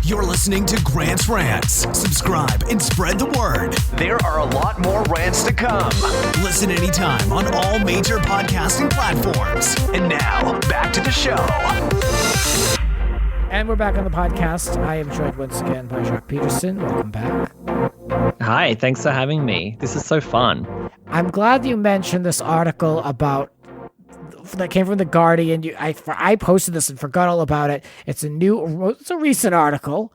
You're listening to Grant's Rants. Subscribe and spread the word. There are a lot more rants to come. Listen anytime on all major podcasting platforms. And now, back to the show. And we're back on the podcast. I am joined once again by Jacques Peterson. Welcome back. Hi, thanks for having me. This is so fun. I'm glad you mentioned this article that came from The Guardian. I posted this and forgot all about it. It's a recent article,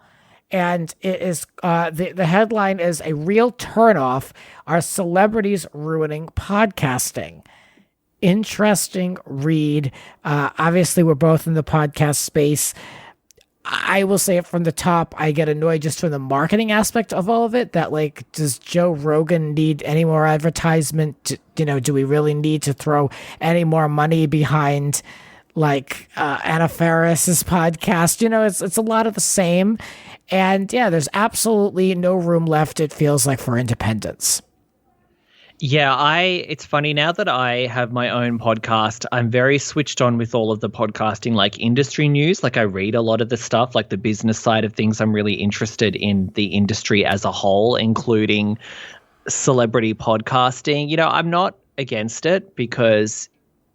and it is the headline is "A Real Turnoff: Are Celebrities Ruining Podcasting?" Interesting read. Obviously, we're both in the podcast space. I will say it from the top, I get annoyed just from the marketing aspect of all of it, that does Joe Rogan need any more advertisement? Do we really need to throw any more money behind Anna Faris's podcast? It's a lot of the same. And yeah, there's absolutely no room left, it feels like, for independence. Yeah, it's funny now that I have my own podcast, I'm very switched on with all of the podcasting, industry news. I read a lot of the stuff, the business side of things. I'm really interested in the industry as a whole, including celebrity podcasting. I'm not against it because,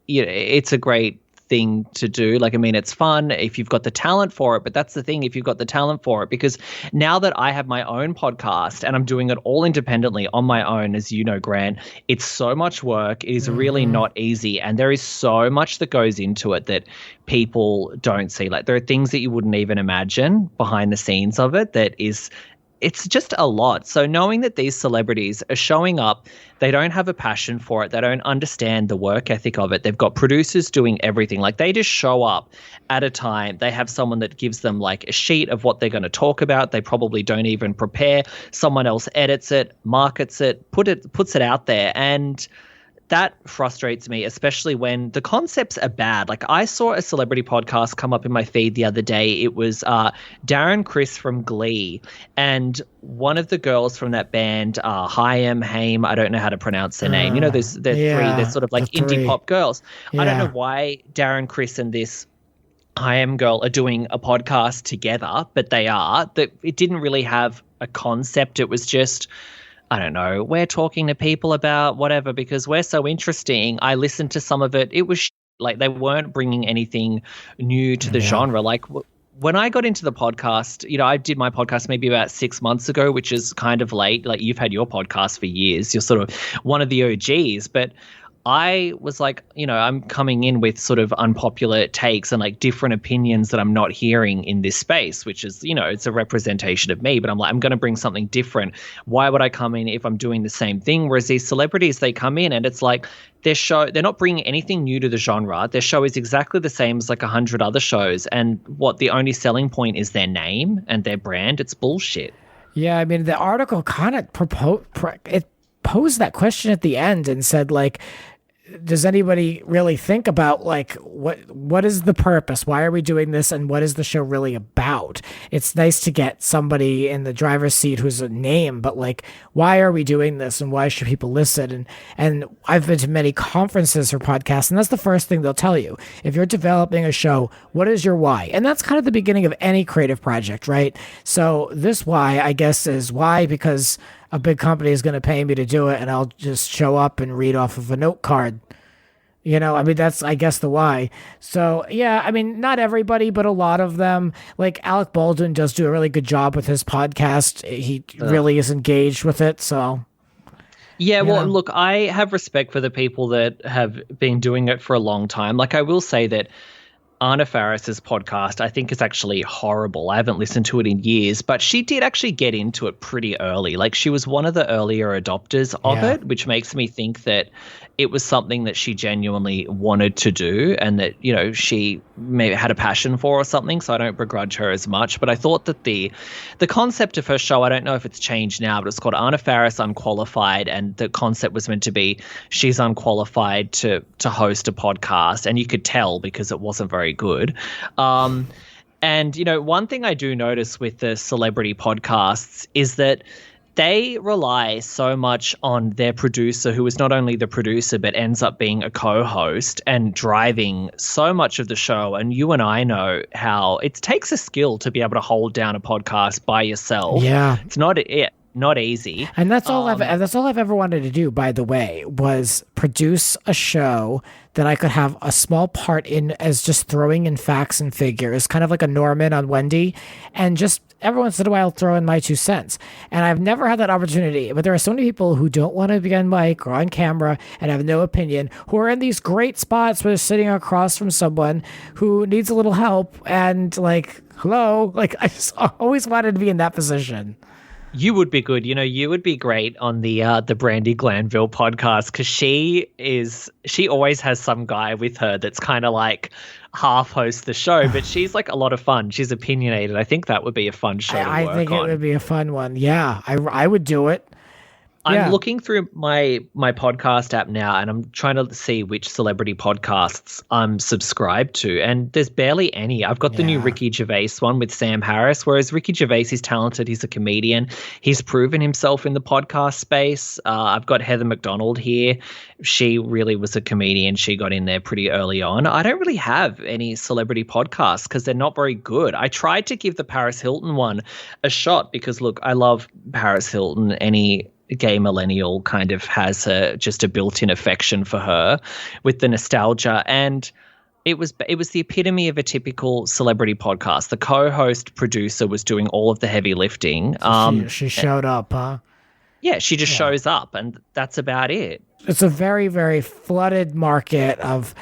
it's a great thing to do. It's fun if you've got the talent for it, but that's the thing, if you've got the talent for it, because now that I have my own podcast and I'm doing it all independently on my own, as you know, Grant, it's so much work. It is really not easy. And there is so much that goes into it that people don't see. There are things that you wouldn't even imagine behind the scenes of it it's just a lot. So knowing that these celebrities are showing up, they don't have a passion for it. They don't understand the work ethic of it. They've got producers doing everything. They just show up at a time. They have someone that gives them a sheet of what they're going to talk about. They probably don't even prepare. Someone else edits it, markets it, puts it out there. And that frustrates me, especially when the concepts are bad. I saw a celebrity podcast come up in my feed the other day. It was Darren Criss from Glee, and one of the girls from that band, Haim, I don't know how to pronounce their name. There's three. They're sort of indie pop girls. Yeah. I don't know why Darren Criss and this Haim girl are doing a podcast together, but they are. It didn't really have a concept. It was just, I don't know, we're talking to people about whatever because we're so interesting. I listened to some of it. It was they weren't bringing anything new to the genre. When I got into the podcast, I did my podcast maybe about 6 months ago, which is kind of late. You've had your podcast for years. You're sort of one of the OGs, but I was I'm coming in with sort of unpopular takes and different opinions that I'm not hearing in this space, which is, it's a representation of me, but I'm going to bring something different. Why would I come in if I'm doing the same thing? Whereas these celebrities, they come in and it's they're not bringing anything new to the genre. Their show is exactly the same as 100 other shows. And the only selling point is their name and their brand. It's bullshit. Yeah. The article kind of posed that question at the end and said, does anybody really think about what is the purpose? Why are we doing this? And what is the show really about? It's nice to get somebody in the driver's seat who's a name, but why are we doing this? And why should people listen? And I've been to many conferences for podcasts, and that's the first thing they'll tell you. If you're developing a show, what is your why? And that's kind of the beginning of any creative project, right? So this why, I guess, is why because a big company is going to pay me to do it, and I'll just show up and read off of a note card. That's, I guess, the why. So, yeah, not everybody, but a lot of them. Alec Baldwin does do a really good job with his podcast. He really is engaged with it, so. Yeah, well, look, I have respect for the people that have been doing it for a long time. I will say that Anna Faris's podcast, I think, is actually horrible. I haven't listened to it in years, but she did actually get into it pretty early. She was one of the earlier adopters of it, which makes me think that it was something that she genuinely wanted to do and that, she maybe had a passion for or something. So I don't begrudge her as much. But I thought that the concept of her show, I don't know if it's changed now, but it's called Anna Faris Unqualified. And the concept was meant to be she's unqualified to host a podcast. And you could tell because it wasn't very good. And, one thing I do notice with the celebrity podcasts is that they rely so much on their producer, who is not only the producer but ends up being a co-host and driving so much of the show. And you and I know how it takes a skill to be able to hold down a podcast by yourself. Yeah, it's not easy. And that's all I've ever wanted to do, by the way, was produce a show that I could have a small part in, as just throwing in facts and figures, kind of like a Norman on Wendy, and just every once in a while throw in my 2 cents. And I've never had that opportunity, but there are so many people who don't want to be on mic or on camera and have no opinion, who are in these great spots where they're sitting across from someone who needs a little help, and like, hello, like, I just always wanted to be in that position. You would be good. You would be great on the Brandi Glanville podcast, because she always has some guy with her that's kind of like half hosts the show, but she's like a lot of fun. She's opinionated. I think that would be a fun show to work on. I think it would be a fun one. Yeah, I would do it. I'm looking through my podcast app now, and I'm trying to see which celebrity podcasts I'm subscribed to, and there's barely any. I've got the new Ricky Gervais one with Sam Harris, whereas Ricky Gervais is talented. He's a comedian. He's proven himself in the podcast space. I've got Heather McDonald here. She really was a comedian. She got in there pretty early on. I don't really have any celebrity podcasts because they're not very good. I tried to give the Paris Hilton one a shot because, look, I love Paris Hilton. Any gay millennial kind of has just a built-in affection for her with the nostalgia, and it was the epitome of a typical celebrity podcast. The co-host producer was doing all of the heavy lifting. She showed up, huh? Yeah, she just shows up, and that's about it. It's a very, very flooded market of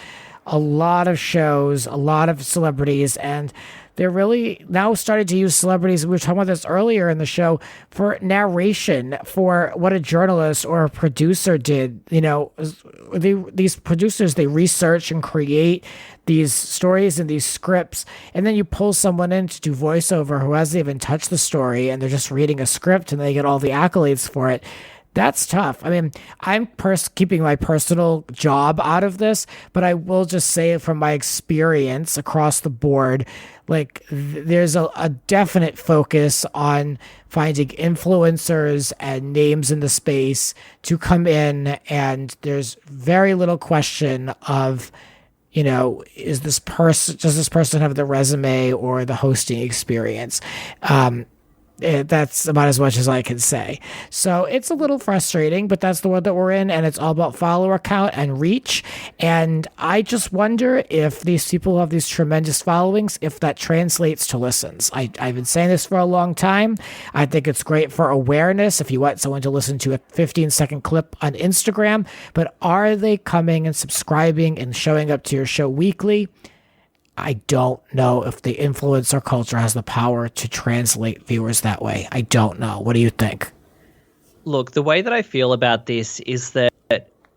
a lot of shows, a lot of celebrities, and they're really now starting to use celebrities. We were talking about this earlier in the show, for narration, for what a journalist or a producer did. These producers, they research and create these stories and these scripts, and then you pull someone in to do voiceover who hasn't even touched the story, and they're just reading a script and they get all the accolades for it. That's tough. I mean, I'm keeping my personal job out of this, but I will just say from my experience across the board, like, there's a definite focus on finding influencers and names in the space to come in, and there's very little question of, does this person have the resume or the hosting experience? That's about as much as I can say. So it's a little frustrating, but that's the world that we're in, and it's all about follower count and reach. And I just wonder if these people who have these tremendous followings, if that translates to listens. I've been saying this for a long time. I think it's great for awareness if you want someone to listen to a 15-second clip on Instagram, but are they coming and subscribing and showing up to your show weekly? I don't know if the influencer culture has the power to translate viewers that way. I don't know. What do you think? Look, the way that I feel about this is that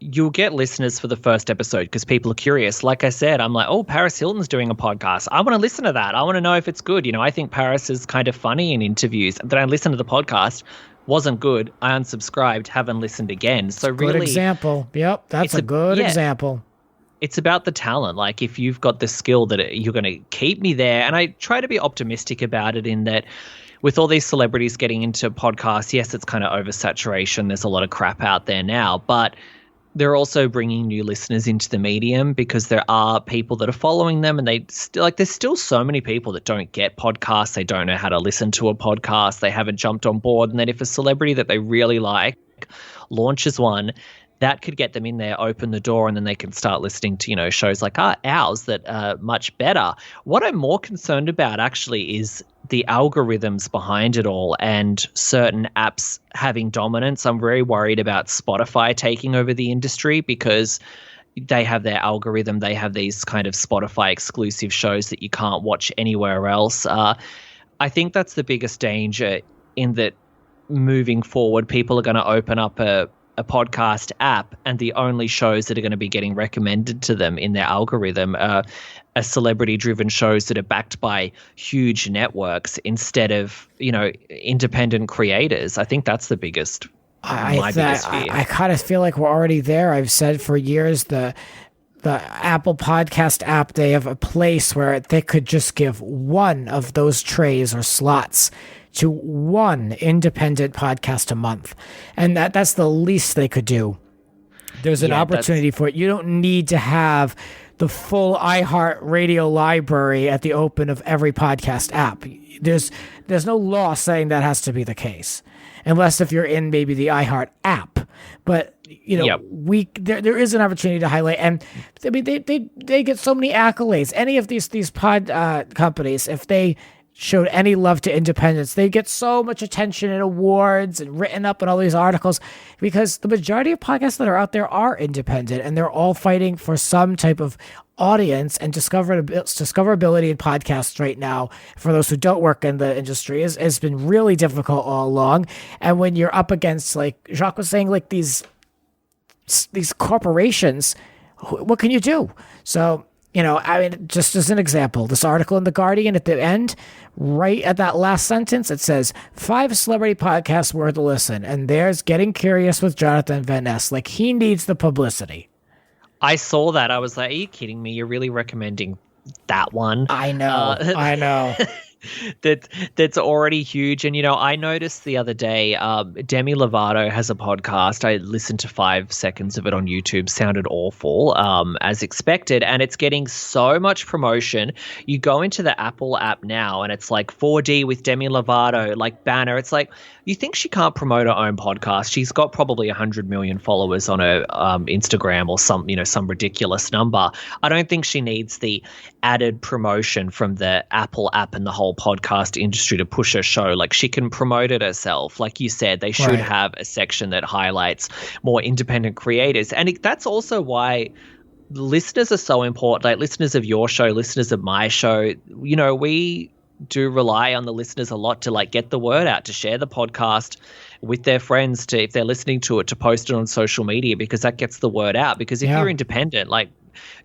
you'll get listeners for the first episode because people are curious. Like I said, I'm like, oh, Paris Hilton's doing a podcast. I want to listen to that. I want to know if it's good. I think Paris is kind of funny in interviews. Then I listened to the podcast. Wasn't good. I unsubscribed. Haven't listened again. So really, good example. Yep, that's a good example. It's about the talent. Like, if you've got the skill that you're going to keep me there. And I try to be optimistic about it in that with all these celebrities getting into podcasts, yes, it's kind of oversaturation. There's a lot of crap out there now, but they're also bringing new listeners into the medium because there are people that are following them, and there's still so many people that don't get podcasts. They don't know how to listen to a podcast. They haven't jumped on board. And then if a celebrity that they really like launches one, that could get them in there, open the door, and then they can start listening to, shows like ours that are much better. What I'm more concerned about actually is the algorithms behind it all and certain apps having dominance. I'm very worried about Spotify taking over the industry because they have their algorithm. They have these kind of Spotify exclusive shows that you can't watch anywhere else. I think that's the biggest danger, in that moving forward, people are going to open up a podcast app, and the only shows that are going to be getting recommended to them in their algorithm are celebrity-driven shows that are backed by huge networks instead of, independent creators. I think that's the biggest, biggest fear. I kind of feel like we're already there. I've said for years the the Apple Podcast app, they have a place where they could just give one of those trays or slots to one independent podcast a month. And that's the least they could do. There's an opportunity for it. You don't need to have the full iHeartRadio library at the open of every podcast app. There's no law saying that has to be the case, unless if you're in maybe the iHeart app. But there is an opportunity to highlight, and I mean they get so many accolades. Any of these pod companies, if they showed any love to independence, they get so much attention and awards and written up in all these articles, because the majority of podcasts that are out there are independent, and they're all fighting for some type of audience. And discoverability in podcasts right now, for those who don't work in the industry, has been really difficult all along. And when you're up against, like Jacques was saying, like these corporations, what can you do? So, I mean, just as an example, this article in The Guardian at the end, right at that last sentence, it says 5 celebrity podcasts worth a listen. And there's Getting Curious with Jonathan Van Ness. Like, he needs the publicity. I saw that. I was like, are you kidding me? You're really recommending that one? I know. I know. That's already huge. And, I noticed the other day, Demi Lovato has a podcast. I listened to 5 seconds of it on YouTube. Sounded awful, as expected. And it's getting so much promotion. You go into the Apple app now and it's like 4D with Demi Lovato, like banner. It's like, you think she can't promote her own podcast? She's got probably 100 million followers on her Instagram or some ridiculous number. I don't think she needs the added promotion from the Apple app and the whole podcast industry to push her show. Like, she can promote it herself. Like you said, they should have a section that highlights more independent creators. And that's also why listeners are so important. Like, listeners of your show, listeners of my show, we do rely on the listeners a lot to like get the word out, to share the podcast with their friends, to, if they're listening to it, to post it on social media, because that gets the word out. Because if you're independent, like,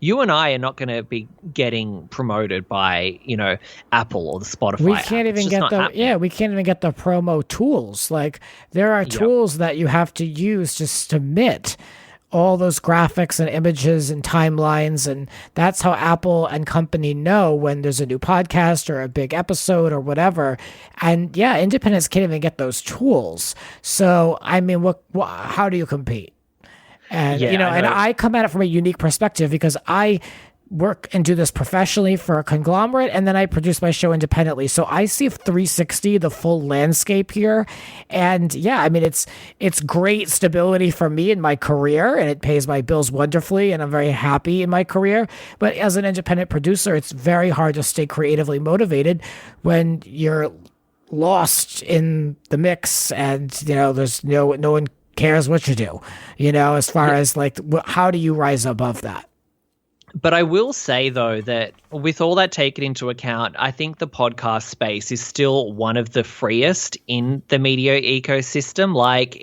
you and I are not going to be getting promoted by, Apple or the Spotify. We can't even get the promo tools. Like, there are tools that you have to use to submit all those graphics and images and timelines, and that's how Apple and company know when there's a new podcast or a big episode or whatever. And independents can't even get those tools. So, I mean, how do you compete? And, and I come at it from a unique perspective, because I work and do this professionally for a conglomerate, and then I produce my show independently. So I see 360, the full landscape here. And I mean, it's great stability for me in my career, and it pays my bills wonderfully, and I'm very happy in my career. But as an independent producer, it's very hard to stay creatively motivated when you're lost in the mix, and, there's no one cares what you do, as far as like, how do you rise above that? But I will say, though, that with all that taken into account, I think the podcast space is still one of the freest in the media ecosystem. Like,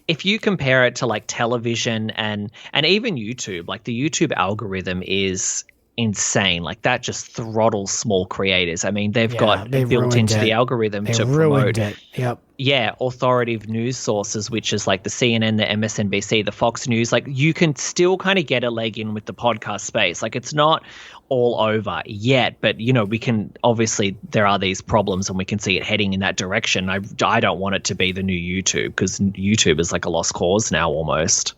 if you compare it to like television and even YouTube, like the YouTube algorithm is insane. Like, that just throttles small creators. I mean, they've built into the algorithm to promote it. Yep. Yeah, authoritative news sources, which is like the CNN, the MSNBC, the Fox News. Like, you can still kind of get a leg in with the podcast space. Like, it's not all over yet, but we can, obviously there are these problems, and we can see it heading in that direction. I don't want it to be the new YouTube, because YouTube is like a lost cause now almost.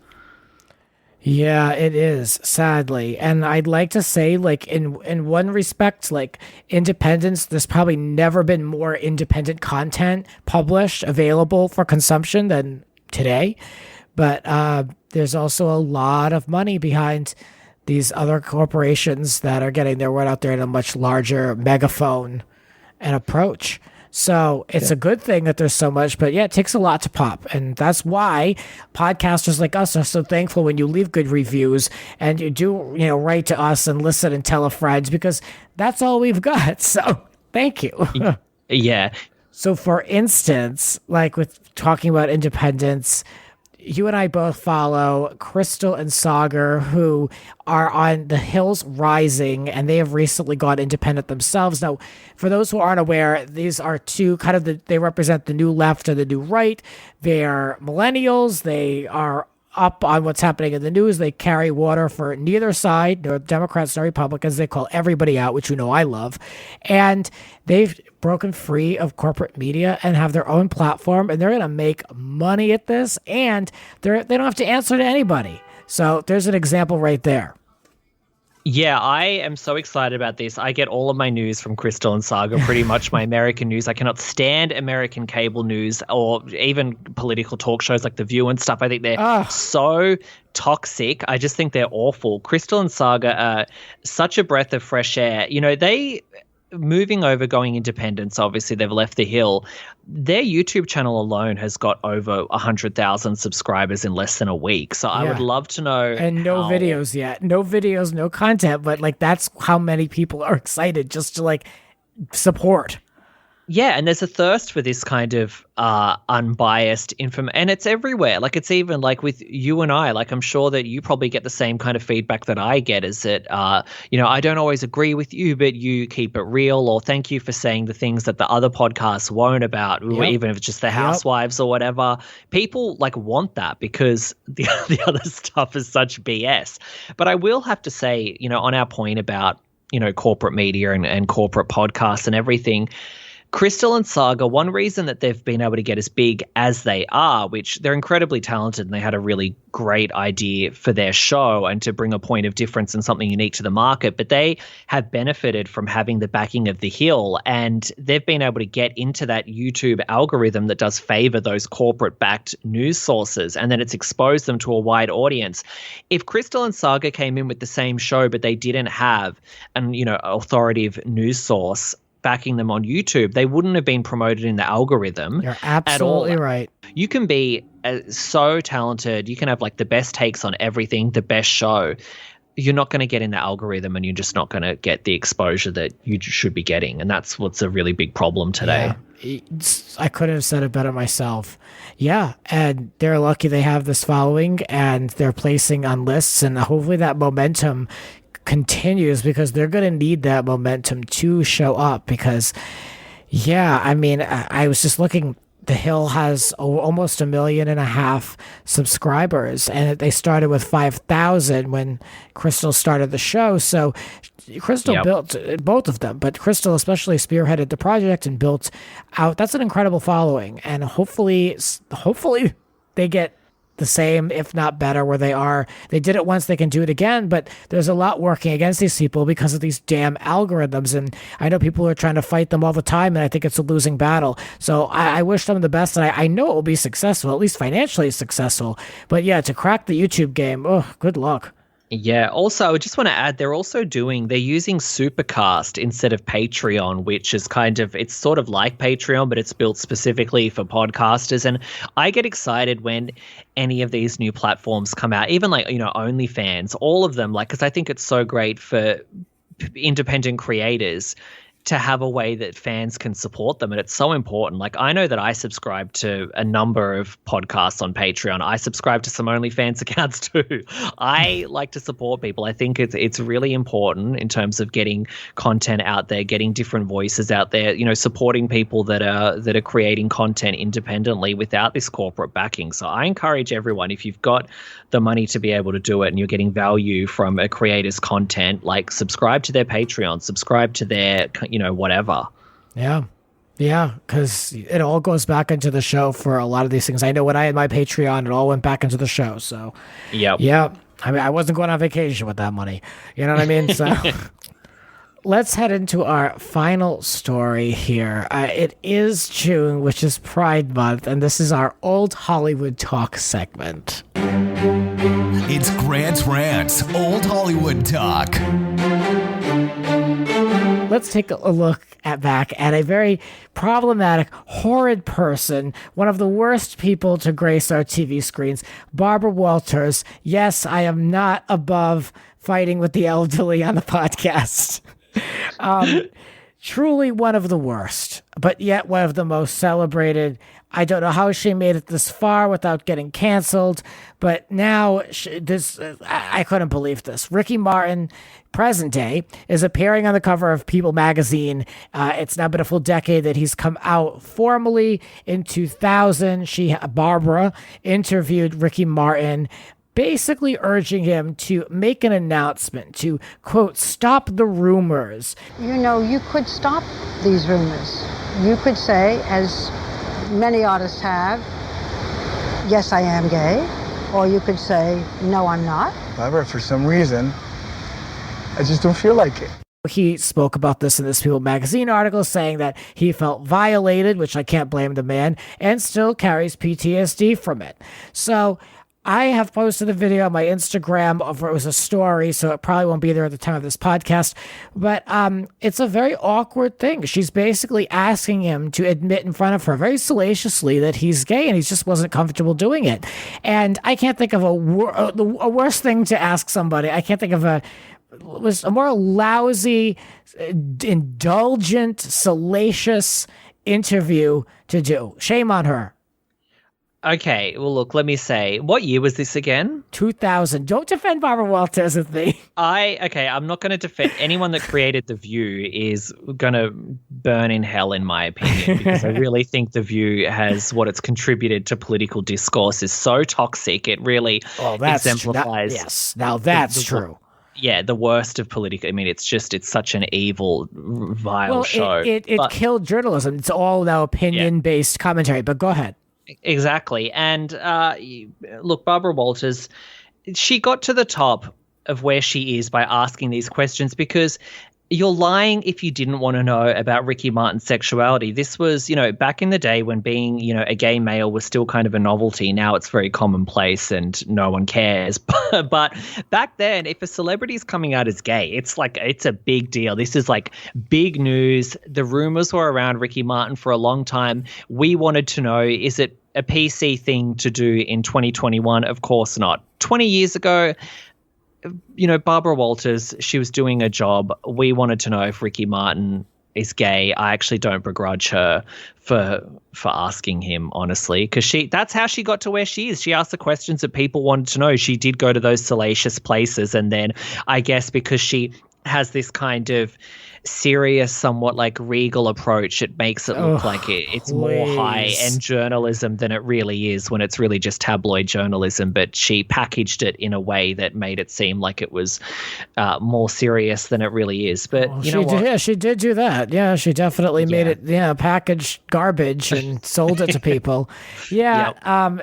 Yeah, it is, sadly. And I'd like to say, like, in one respect, like, independence, there's probably never been more independent content published, available for consumption than today. But there's also a lot of money behind these other corporations that are getting their word out there in a much larger megaphone and approach. So it's a good thing that there's so much, but it takes a lot to pop. And that's why podcasters like us are so thankful when you leave good reviews and you do, write to us and listen and tell a friend, because that's all we've got. So thank you. Yeah. So for instance, like with talking about independence, you and I both follow Krystal and Saagar, who are on The Hills Rising, and they have recently gone independent themselves. Now, for those who aren't aware, these are two they represent the new left and the new right. They are millennials. They are up on what's happening in the news. They carry water for neither side, nor Democrats nor Republicans. They call everybody out, which I love. And they've broken free of corporate media and have their own platform, and they're going to make money at this, and they don't have to answer to anybody. So there's an example right there. Yeah, I am so excited about this. I get all of my news from Krystal and Saga, pretty much my American news. I cannot stand American cable news or even political talk shows like The View and stuff. I think they're so toxic. I just think they're awful. Krystal and Saga are such a breath of fresh air. They moving over, going independent, obviously they've left the Hill. Their YouTube channel alone has got over 100,000 subscribers in less than a week. So I would love to know. And no videos yet. No videos, no content. But that's how many people are excited just to support. Yeah, and there's a thirst for this kind of unbiased information, and it's everywhere. It's even with you and I. I'm sure that you probably get the same kind of feedback that I get. Is that I don't always agree with you, but you keep it real, or thank you for saying the things that the other podcasts won't about, or even if it's just the Housewives or whatever. People want that because the other stuff is such BS. But I will have to say, on our point about corporate media and corporate podcasts and everything. Krystal and Saga, one reason that they've been able to get as big as they are, which they're incredibly talented and they had a really great idea for their show and to bring a point of difference and something unique to the market, but they have benefited from having the backing of the Hill, and they've been able to get into that YouTube algorithm that does favor those corporate-backed news sources, and then it's exposed them to a wide audience. If Krystal and Saga came in with the same show, but they didn't have an authoritative news source backing them on YouTube, they wouldn't have been promoted in the algorithm. You're absolutely right. You can be so talented. You can have the best takes on everything, the best show. You're not going to get in the algorithm, and you're just not going to get the exposure that you should be getting. And that's what's a really big problem today. Yeah. I couldn't have said it better myself. Yeah, and they're lucky they have this following, and they're placing on lists, and hopefully that momentum continues, because they're going to need that momentum to show up. Because I was just looking, the Hill has almost 1.5 million subscribers, and they started with 5,000 when Krystal started the show. So Krystal built both of them, but Krystal especially spearheaded the project and built out. That's an incredible following, and hopefully they get the same, if not better, where they are. They did it once, they can do it again, but there's a lot working against these people because of these damn algorithms, and I know people are trying to fight them all the time, and I think it's a losing battle. So I wish them the best, and I know it will be successful, at least financially successful, but to crack the YouTube game, good luck. Yeah. Also, I just want to add, they're using Supercast instead of Patreon, which is it's sort of like Patreon, but it's built specifically for podcasters. And I get excited when any of these new platforms come out, even OnlyFans, all of them, because I think it's so great for independent creators to have a way that fans can support them. And it's so important. I know that I subscribe to a number of podcasts on Patreon. I subscribe to some OnlyFans accounts too. I like to support people. I think it's really important in terms of getting content out there, getting different voices out there, supporting people that are creating content independently without this corporate backing. So I encourage everyone, if you've got the money to be able to do it and you're getting value from a creator's content, subscribe to their Patreon, subscribe to their whatever. Yeah, because it all goes back into the show for a lot of these things. I know when I had my Patreon, it all went back into the show. So yeah. I wasn't going on vacation with that money. You know what I mean? So let's head into our final story here. It is June, which is Pride Month, and this is our Old Hollywood Talk segment. It's Grant's Rants, Old Hollywood Talk. Let's take a look back at a very problematic, horrid person, one of the worst people to grace our TV screens, Barbara Walters. Yes, I am not above fighting with the elderly on the podcast. Truly one of the worst, but yet one of the most celebrated. I don't know how she made it this far without getting canceled, but now I couldn't believe this. Ricky Martin, present day, is appearing on the cover of People magazine. It's now been a full decade that he's come out formally. In 2000, Barbara interviewed Ricky Martin, basically urging him to make an announcement to, quote, stop the rumors. You could stop these rumors. You could say, as many artists have, yes, I am gay. Or you could say, no, I'm not. However, for some reason, I just don't feel like it. He spoke about this in this People magazine article, saying that he felt violated, which I can't blame the man, and still carries PTSD from it. So I have posted a video on my Instagram of it was a story, so it probably won't be there at the time of this podcast. But it's a very awkward thing. She's basically asking him to admit in front of her very salaciously that he's gay, and he just wasn't comfortable doing it. And I can't think of a worse thing to ask somebody. I can't think of a more lousy, indulgent, salacious interview to do. Shame on her. Okay, well, look, let me say, what year was this again? 2000. Don't defend Barbara Walters with me. I'm not going to defend anyone that created The View is going to burn in hell, in my opinion, because I really think The View has what it's contributed to political discourse is so toxic. It really exemplifies. Yes, now that's true. Yeah, the worst of political. I mean, it's such an evil, vile show. It killed journalism. It's all now opinion-based commentary, but go ahead. Exactly. And look, Barbara Walters, she got to the top of where she is by asking these questions, because you're lying if you didn't want to know about Ricky Martin's sexuality. This was, back in the day when being, a gay male was still kind of a novelty. Now it's very commonplace and no one cares. But back then, if a celebrity is coming out as gay, it's a big deal. This is like big news. The rumors were around Ricky Martin for a long time. We wanted to know, is it a PC thing to do in 2021? Of course not. 20 years ago, Barbara Walters, she was doing a job. We wanted to know if Ricky Martin is gay. I actually don't begrudge her for asking him, honestly, because that's how she got to where she is. She asked the questions that people wanted to know. She did go to those salacious places, and then I guess because she has this kind of serious, somewhat like regal approach, it makes it look like it's more high-end journalism than it really is, when it's really just tabloid journalism. But she packaged it in a way that made it seem like it was more serious than it really is. But she did do that. Yeah, she definitely made it packaged garbage and sold it to people. Yeah.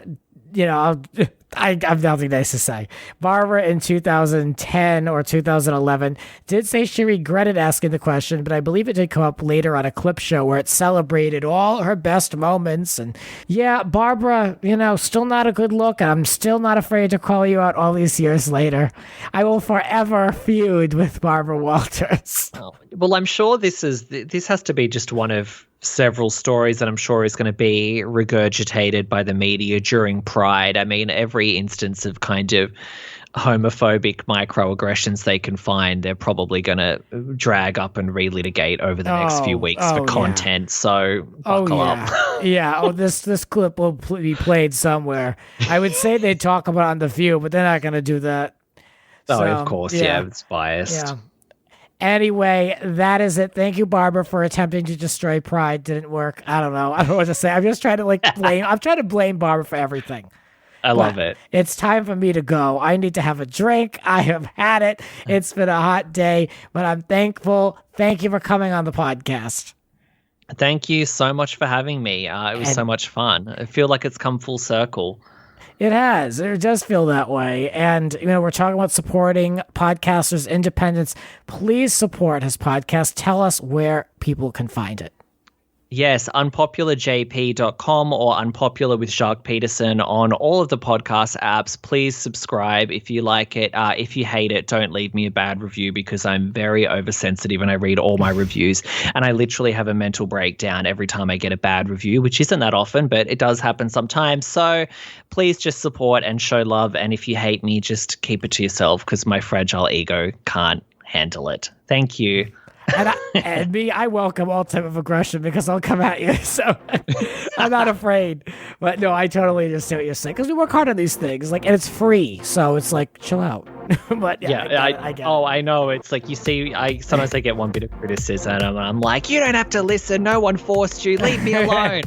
Yep. I have nothing nice to say. Barbara in 2010 or 2011 did say she regretted asking the question, but I believe it did come up later on a clip show where it celebrated all her best moments. And yeah, Barbara, still not a good look. And I'm still not afraid to call you out all these years later. I will forever feud with Barbara Walters. Well, I'm sure this has to be just one of several stories that I'm sure is going to be regurgitated by the media during Pride. I mean, every instance of kind of homophobic microaggressions they can find, they're probably going to drag up and relitigate over the next few weeks for content. So buckle up. This clip will be played somewhere. I would say they talk about it on The View, but they're not going to do that. Of course. Yeah, it's biased. Yeah. Anyway, that is it. Thank you, Barbara, for attempting to destroy Pride. Didn't work. I don't know. I don't know what to say. I'm just trying to blame. I'm trying to blame Barbara for everything. I love it. It's time for me to go. I need to have a drink. I have had it. It's been a hot day, but I'm thankful. Thank you for coming on the podcast. Thank you so much for having me. It was so much fun. I feel like it's come full circle. It has. It does feel that way. And, we're talking about supporting podcasters' independence. Please support his podcast. Tell us where people can find it. Yes, unpopularjp.com or Unpopular with Jacques Peterson on all of the podcast apps. Please subscribe if you like it. If you hate it, don't leave me a bad review, because I'm very oversensitive and I read all my reviews, and I literally have a mental breakdown every time I get a bad review, which isn't that often, but it does happen sometimes. So please just support and show love. And if you hate me, just keep it to yourself, because my fragile ego can't handle it. Thank you. And me, I welcome all type of aggression because I'll come at you. So I'm not afraid. But no, I totally understand what you're saying because we work hard on these things, like, and it's free, so it's like chill out. But I get it. I know. It's like you see. Sometimes I get one bit of criticism, and I'm like, you don't have to listen. No one forced you. Leave me alone.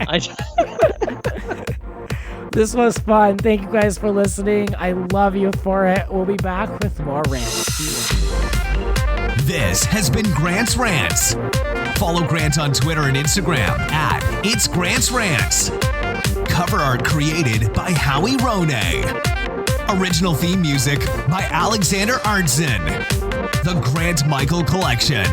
This was fun. Thank you guys for listening. I love you for it. We'll be back with more rants. This has been Grant's Rants. Follow Grant on Twitter and Instagram at It's Grant's Rants. Cover art created by RHONY. Original theme music by Alexander Arntzen. The Grant Michael Collection.